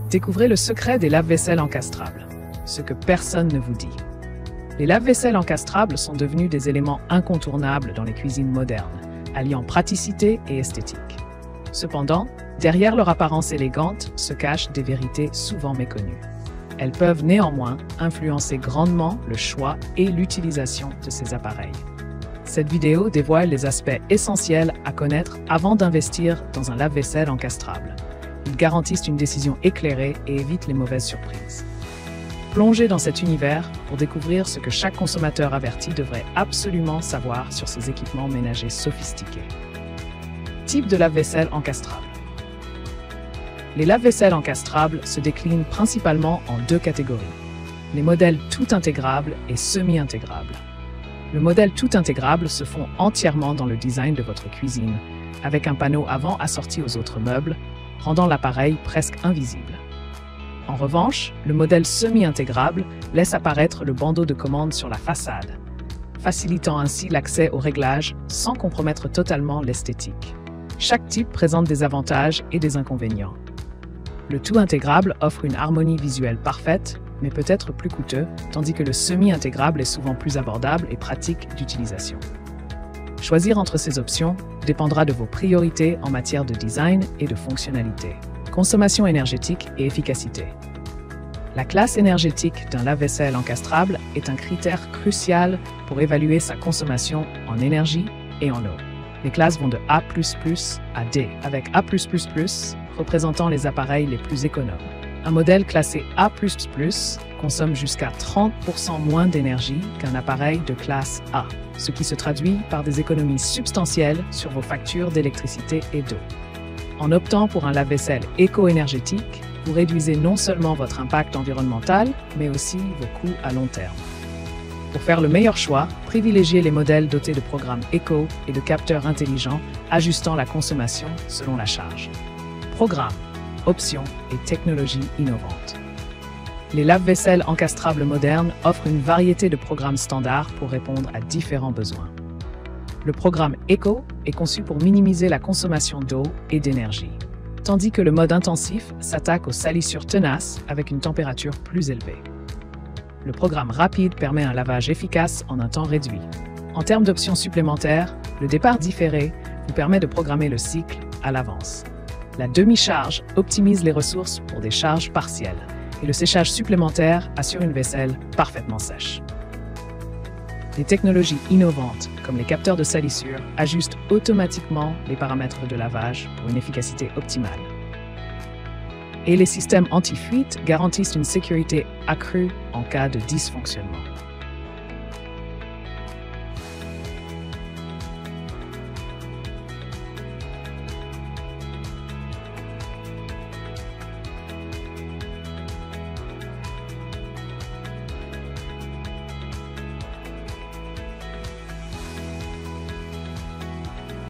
Découvrez le secret des lave-vaisselle encastrables, ce que personne ne vous dit. Les lave-vaisselle encastrables sont devenus des éléments incontournables dans les cuisines modernes, alliant praticité et esthétique. Cependant, derrière leur apparence élégante se cachent des vérités souvent méconnues. Elles peuvent néanmoins influencer grandement le choix et l'utilisation de ces appareils. Cette vidéo dévoile les aspects essentiels à connaître avant d'investir dans un lave-vaisselle encastrable. Ils garantissent une décision éclairée et évitent les mauvaises surprises. Plongez dans cet univers pour découvrir ce que chaque consommateur averti devrait absolument savoir sur ces équipements ménagers sophistiqués. Type de lave-vaisselle encastrable. Les lave-vaisselle encastrables se déclinent principalement en deux catégories, les modèles tout intégrables et semi-intégrables. Le modèle tout intégrable se fond entièrement dans le design de votre cuisine, avec un panneau avant assorti aux autres meubles, rendant l'appareil presque invisible. En revanche, le modèle semi-intégrable laisse apparaître le bandeau de commande sur la façade, facilitant ainsi l'accès aux réglages sans compromettre totalement l'esthétique. Chaque type présente des avantages et des inconvénients. Le tout intégrable offre une harmonie visuelle parfaite, mais peut être plus coûteux, tandis que le semi-intégrable est souvent plus abordable et pratique d'utilisation. Choisir entre ces options dépendra de vos priorités en matière de design et de fonctionnalité, consommation énergétique et efficacité. La classe énergétique d'un lave-vaisselle encastrable est un critère crucial pour évaluer sa consommation en énergie et en eau. Les classes vont de A++ à D, avec A++ représentant les appareils les plus économes. Un modèle classé A++ consomme jusqu'à 30% moins d'énergie qu'un appareil de classe A, ce qui se traduit par des économies substantielles sur vos factures d'électricité et d'eau. En optant pour un lave-vaisselle éco-énergétique, vous réduisez non seulement votre impact environnemental, mais aussi vos coûts à long terme. Pour faire le meilleur choix, privilégiez les modèles dotés de programmes éco et de capteurs intelligents, ajustant la consommation selon la charge. Programmes, options et technologies innovantes. Les lave-vaisselle encastrables modernes offrent une variété de programmes standards pour répondre à différents besoins. Le programme Eco est conçu pour minimiser la consommation d'eau et d'énergie, tandis que le mode intensif s'attaque aux salissures tenaces avec une température plus élevée. Le programme rapide permet un lavage efficace en un temps réduit. En termes d'options supplémentaires, le départ différé vous permet de programmer le cycle à l'avance. La demi-charge optimise les ressources pour des charges partielles et le séchage supplémentaire assure une vaisselle parfaitement sèche. Les technologies innovantes, comme les capteurs de salissure, ajustent automatiquement les paramètres de lavage pour une efficacité optimale. Et les systèmes anti-fuite garantissent une sécurité accrue en cas de dysfonctionnement.